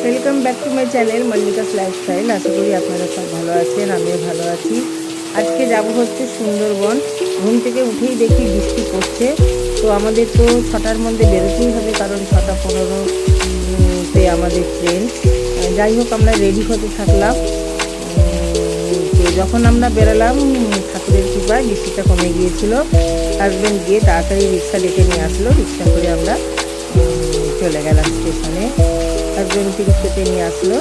Welcome back to my channel Mallika's lifestyle. আশা করি আপনারা সব ভালো আছেন, আমিও ভালো আছি। আজকে যাব হচ্ছে সুন্দরবন। ঘুম থেকে উঠেই দেখি বৃষ্টি পড়ছে। তো আমাদের তো 6টার মধ্যে বেরোতেই হবে, কারণ 6:15 তে আমাদের ট্রেন। যাই হোক, আমরা রেডি হতে থাকলাম। তো যখন আমরা বেরোলাম, ঠাকুরের কৃপায় বৃষ্টিটা কমে গিয়েছিল। হাজব্যান্ড গিয়ে তাড়াতাড়ি রিক্সা ডেকে নিয়ে আসলো। রিক্সা করে আমরা চলে গেলাম স্টেশনে। হাজব্যান্ড তিরিশ কেটে নিয়ে আসলো।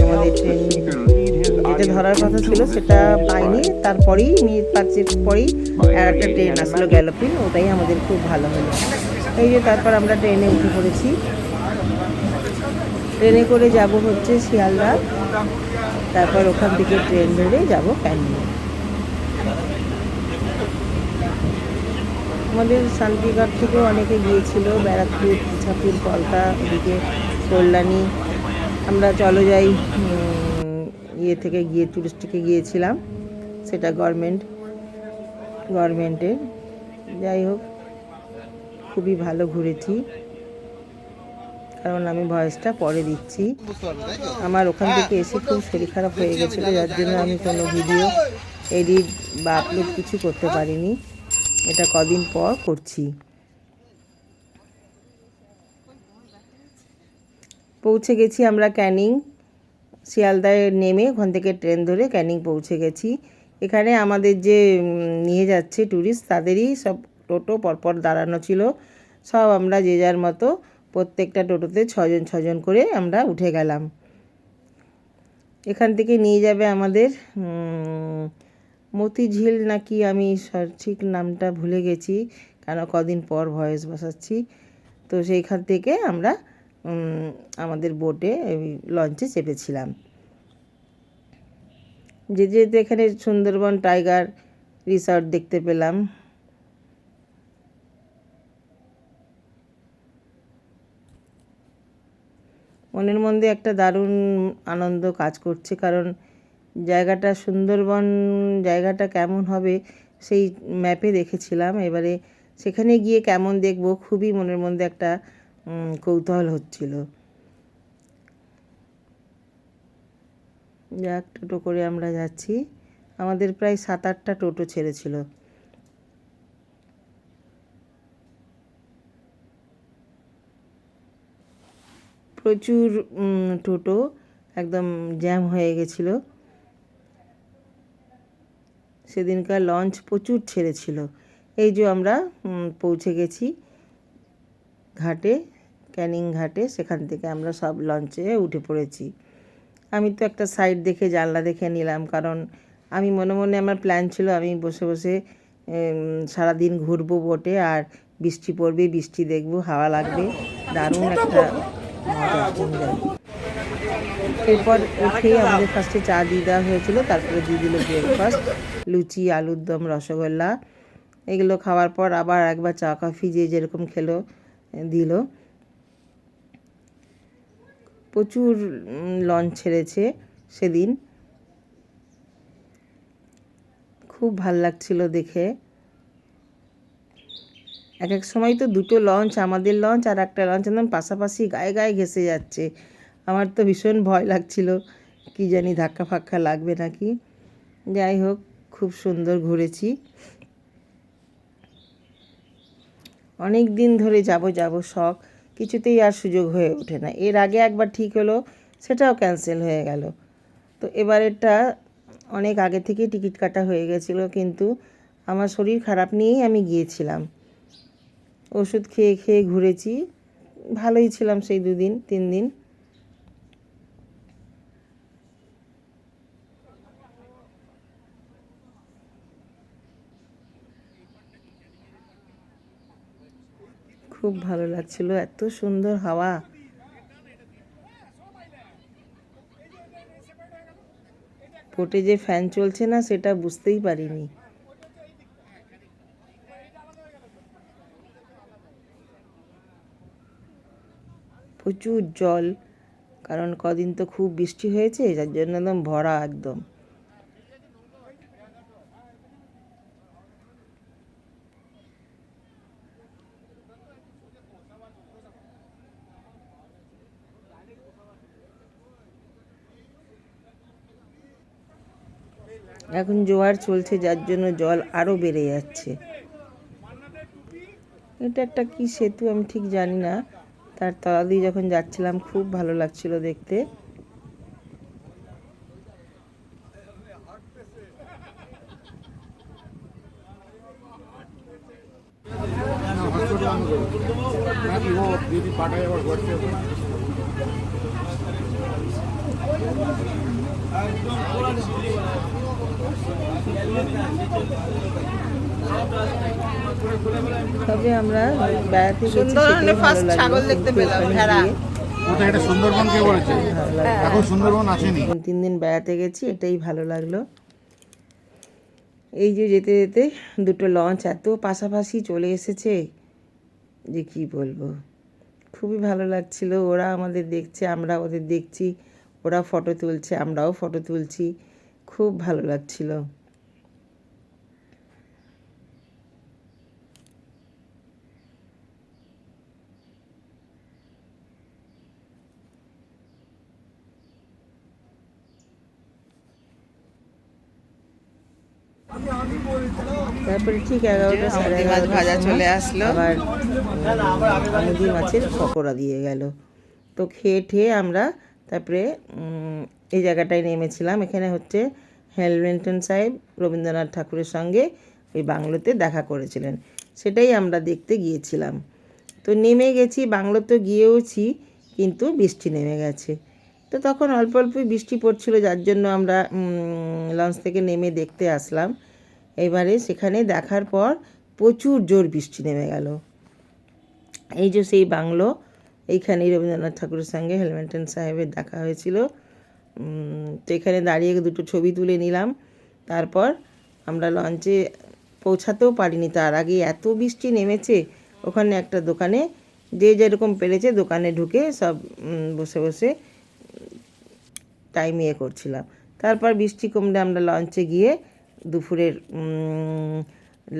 আমাদের ট্রেন যেটা ধরার কথা ছিল সেটা পাইনি। তারপরেই মিনিট 5 পরেই আর একটা ট্রেন আসলো, গ্যালোপিন। ওটাই আমাদের খুব ভালো হলো। এই যে তারপর আমরা ট্রেনে উঠে পড়েছি। ট্রেনে করে যাব হচ্ছে শিয়ালদা। তারপর ওখান থেকে ট্রেন ধরে যাব ক্যানিং। আমাদের শান্তিঘাট থেকেও অনেকে গিয়েছিল, ব্যারাকপুর, ইছাপুর, পলতা, ওদিকে কল্যাণী। আমরা চলো যাই ইয়ে থেকে গিয়ে টুরিস্ট থেকে গিয়েছিলাম, সেটা গভর্নমেন্টের। যাই হোক, খুবই ভালো ঘুরেছি। কারণ আমি ভয়েসটা পরে দিচ্ছি। আমার ওখান থেকে এসে খুব শরীর খারাপ হয়ে গেছিলো, যার জন্য আমি কোনো ভিডিও এডিট বা আপলোড কিছু করতে পারিনি। এটা কদিন পর করছি। পৌঁছে গেছি আমরা ক্যানিং। শিয়ালদায় নেমে ওখান থেকে ট্রেন ধরে ক্যানিং পৌঁছে গেছি। এখানে আমাদের যে নিয়ে যাচ্ছে ট্যুরিস্ট, তাদেরই সব টোটো পরপর দাঁড়ানো ছিল। সব আমরা যে যার মতো প্রত্যেকটা টোটোতে 6জন করে আমরা উঠে গেলাম। এখান থেকে নিয়ে যাবে আমাদের মতিঝিল নাকি, আমি ঠিক নামটা ভুলে গেছি, কেন কদিন পর ভয়েস বসাচ্ছি। তো সেইখান থেকে আমরা আমাদের বোটে লঞ্চে চেপেছিলাম। যেতে এখানে সুন্দরবন টাইগার রিসর্ট দেখতে পেলাম। মনের মধ্যে একটা দারুণ আনন্দ কাজ করছে, কারণ জায়গাটা সুন্দরবন জায়গাটা কেমন হবে সেই ম্যাপে দেখেছিলাম। এবারে সেখানে গিয়ে কেমন দেখব, খুবই মনের মধ্যে একটা কৌতূহল হচ্ছিল। যাক, টোটো করে আমরা যাচ্ছি। আমাদের প্রায় 7-8টা টোটো ছেড়েছিল। প্রচুর টোটো একদম জ্যাম হয়ে গেছিল। সেদিনকার লঞ্চ প্রচুর ছেড়েছিল। এই যে আমরা পৌঁছে গেছি ঘাটে, ক্যানিং ঘাটে। সেখান থেকে আমরা সব লঞ্চে উঠে পড়েছি। আমি তো একটা সাইড দেখে, জানলা দেখে নিলাম, কারণ আমি মনে মনে আমার প্ল্যান ছিল আমি বসে বসে সারাদিন ঘুরবো বোটে, আর বৃষ্টি পড়বে, বৃষ্টি দেখবো, হাওয়া লাগবে, দারুণ একটা মজা এনজয়। এরপর উঠেই আমাদের ফার্স্টে চা দিয়ে দেওয়া হয়েছিল, তারপরে দিয়ে দিল ব্রেকফাস্ট, লুচি, আলুর দম, রসগোল্লা। এগুলো খাওয়ার পর আবার একবার চা কফি যে যেরকম খেলো দিল। প্রচুর লঞ্চ ছেড়েছে সেদিন, খুব ভাল লাগছিল দেখে। এক এক সময় তো দুটো লঞ্চ, আমাদের লঞ্চ আর একটা লঞ্চ একদম পাশাপাশি গায়ে গায়ে ঘেঁষে যাচ্ছে। আমার তো ভীষণ ভয় লাগছিল, কি জানি ধাক্কা ফাক্কা লাগবে নাকি। যাই হোক, খুব সুন্দর ঘুরেছি। অনেক দিন ধরে যাব শখ, কিছুতেই আর সুযোগ হয়ে ওঠে না। এর আগে একবার ঠিক হলো, সেটাও ক্যান্সেল হয়ে গেল। তো এবারেরটা অনেক আগে থেকেই টিকিট কাটা হয়ে গেছিলো, কিন্তু আমার শরীর খারাপ নিয়েই আমি গিয়েছিলাম। ওষুধ খেয়ে খেয়ে ঘুরেছি, ভালোই ছিলাম সেই 2-3 দিন। খুব ভালো লাগছিল, এত সুন্দর হাওয়া। বোটে যে ফ্যান চলছে না সেটা বুঝতেই পারিনি। প্রচুর জল, কারণ কদিন তো খুব বৃষ্টি হয়েছে, যার জন্য একদম ভরা একদম। এখন জোয়ার চলছে, যার জন্য জল আরও বেড়ে যাচ্ছে। এটা একটা কি সেতু আমি ঠিক জানি না, তার তলা দিয়ে যখন যাচ্ছিলাম খুব ভালো লাগছিল দেখতে। তবে আমরা বেড়াতে গেছি, ছাগল দেখতে পেলাম, ভেড়া। এটা সুন্দরবন কে বলেছে? এখন সুন্দরবন আসেনি। 3 দিন বেড়াতে গেছি, এটাই ভালো লাগলো। এই যে যেতে যেতে দুটো লঞ্চ এত পাশাপাশি চলে এসেছে যে কি বলবো, খুবই ভালো লাগছিল। ওরা আমাদের দেখছে, আমরা ওদের দেখছি, ওরা ফটো তুলছে, আমরাও ফটো তুলছি, খুব ভালো লাগছিল। তারপরে ঠিক 11টা সাড়ে 11টা ভাজা চলে আসলো, আবার আমুদি মাছের পকোড়া দিয়ে গেল। তো খেয়ে ঠেয়ে আমরা তারপরে এই জায়গাটায় নেমেছিলাম। এখানে হচ্ছে হ্যামিল্টন সাহেব রবীন্দ্রনাথ ঠাকুরের সঙ্গে ওই বাংলোতে দেখা করেছিলেন, সেটাই আমরা দেখতে গিয়েছিলাম। তো নেমে গেছি, বাংলো তো গিয়েওছি, কিন্তু বৃষ্টি নেমে গেছে। তো তখন অল্প অল্পই বৃষ্টি পড়ছিল, যার জন্য আমরা লঞ্চ থেকে নেমে দেখতে আসলাম। এবারে সেখানে দেখার পর প্রচুর জোর বৃষ্টি নেমে গেল। এই যে সেই বাংলো, এইখানেই রবীন্দ্রনাথ ঠাকুরের সঙ্গে হ্যামিল্টন সাহেবের দেখা হয়েছিল। তো এখানে দাঁড়িয়ে দুটো ছবি তুলে নিলাম। তারপর আমরা লঞ্চে পৌঁছাতেও পারিনি, তার আগে এত বৃষ্টি নেমেছে। ওখানে একটা দোকানে যে যেরকম পেরেছে দোকানে ঢুকে সব বসে বসে টাইম করছিলাম। তারপর বৃষ্টি কমলে আমরা লঞ্চে গিয়ে দুপুরের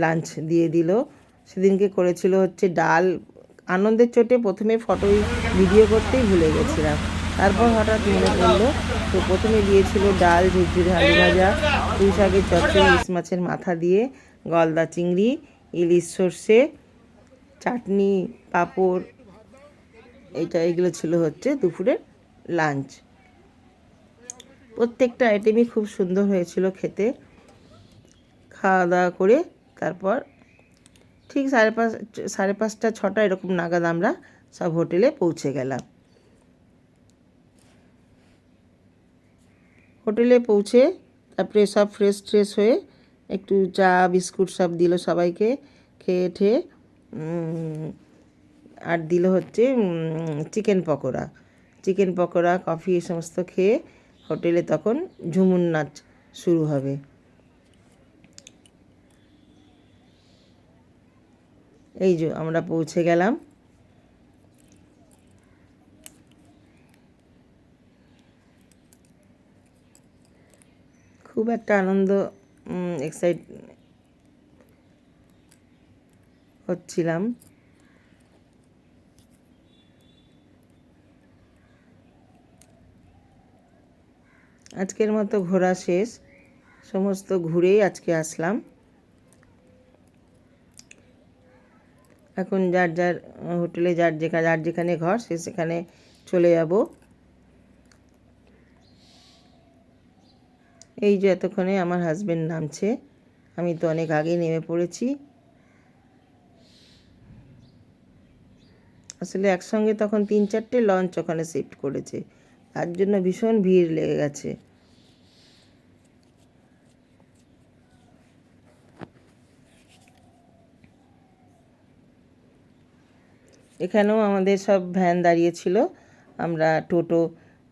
লাঞ্চ দিয়ে দিল। সেদিনকে করেছিল হচ্ছে ডাল। আনন্দের চোটে প্রথমে ভিডিও করতেই ভুলে গেছিলাম, তারপর হঠাৎ মনে পড়লো। তো প্রথমে দিয়েছিল ডাল, ঝুরঝুরে আলু ভাজা, পুঁই শাকের চচ্চড়ি, ইলিশ মাছের মাথা দিয়ে, গলদা চিংড়ি, ইলিশ সর্ষে, চাটনি, পাঁপড়। এগুলো ছিল হচ্ছে দুপুরের লাঞ্চ। প্রত্যেকটা আইটেমই খুব সুন্দর হয়েছিল খেতে। খাওয়া দাওয়া করে তারপর ঠিক 5:30 6টা এরকম নাগাদ আমরা সব হোটেলে পৌঁছে গেলাম। হোটেলে পৌঁছে তারপরে সব ফ্রেশ হয়ে একটু চা বিস্কুট সব দিল সবাইকে, খেয়ে ঠেয়ে আর দিল হচ্ছে চিকেন পকোড়া, কফি, এই সমস্ত খেয়ে হোটেলে তখন ঝুমুর নাচ শুরু হবে। এই যে আমরা পৌঁছে গেলাম। খুব একটা আনন্দ এক্সাইট হচ্ছিলাম। আজকের মতো ঘোরা শেষ, সমস্ত ঘুরেই আজকে আসলাম। এখন যার যার হোটেলে যার যেখানে ঘর সেখানে চলে যাব। এই যে এতক্ষণে আমার হাজবেন্ড নামছে, আমি তো অনেক আগেই নেমে পড়েছি। আসলে একসঙ্গে তখন 3-4টে লঞ্চ ওখানে শিফট করেছে, তার জন্য ভীষণ ভিড় লেগে গেছে। এখানেও আমাদের সব ভ্যান দাঁড়িয়েছিল, আমরা টোটো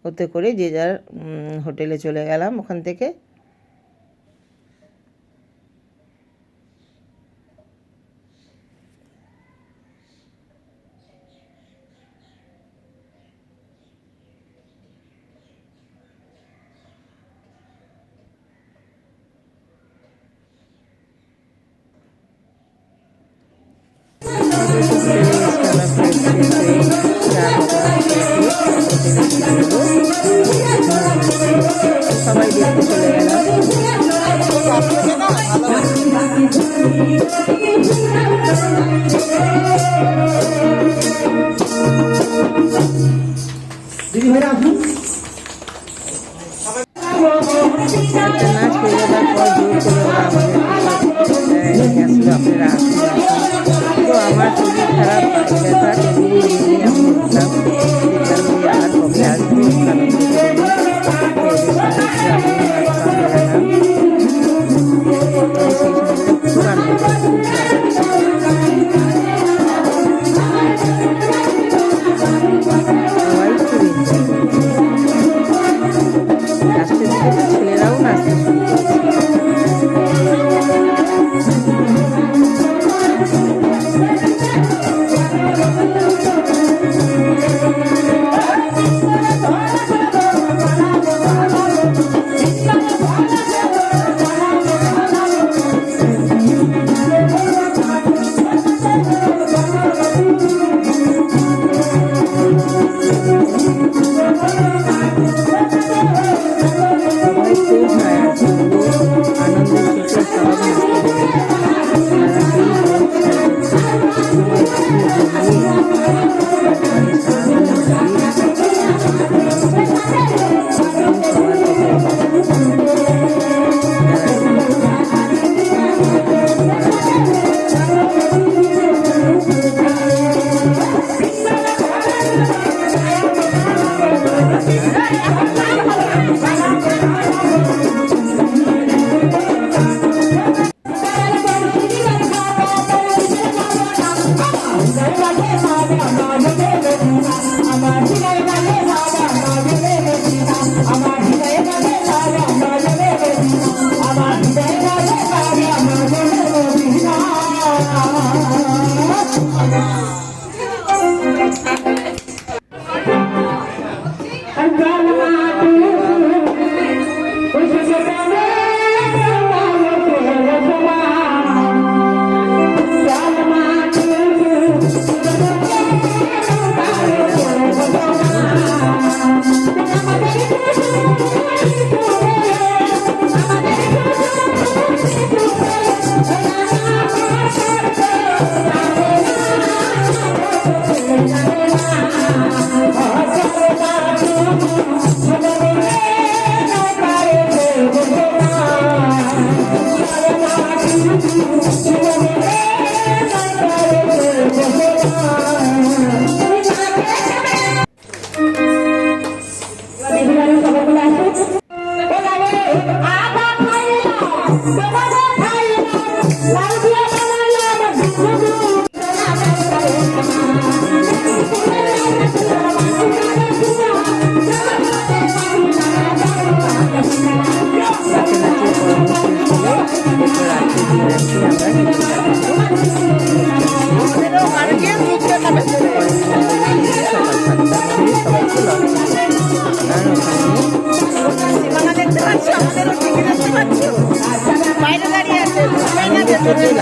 ওতে করে যে যার হোটেলে চলে গেলাম ওখান থেকে। সবাই দেখতে চলে গেলাম। একটা নাচ হয়ে যাওয়ার পর জোর করে ওরা আমাদেরকে আসলে আপনারা আসুন আসুন। তো আমার শরীর খারাপ ব্যথা টেবিলে নিয়ে আমি উঠলাম, দেখলাম যে আর কবে আসবে কারণ এদের সঙ্গে একটু আমি নাচ গান বেড়ালাম। সেই সময়টা খুব আনন্দ, খুব সবাই খুব এনজয় করেছে। লাস্টের দিকে তো ছেলেরাও নাচতে শুরু করেছে। সবাই খুব আনন্দের চোটে সব নাচতে লেগেছে।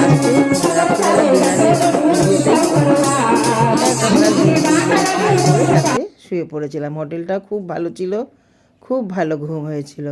তারা সেই হোক সবাই জমিয়ে তারপরে সারাদিন শুয়ে পড়েছিলাম। হোটেলটা খুব ভালো ছিল, খুব ভালো ঘুম হয়েছিল।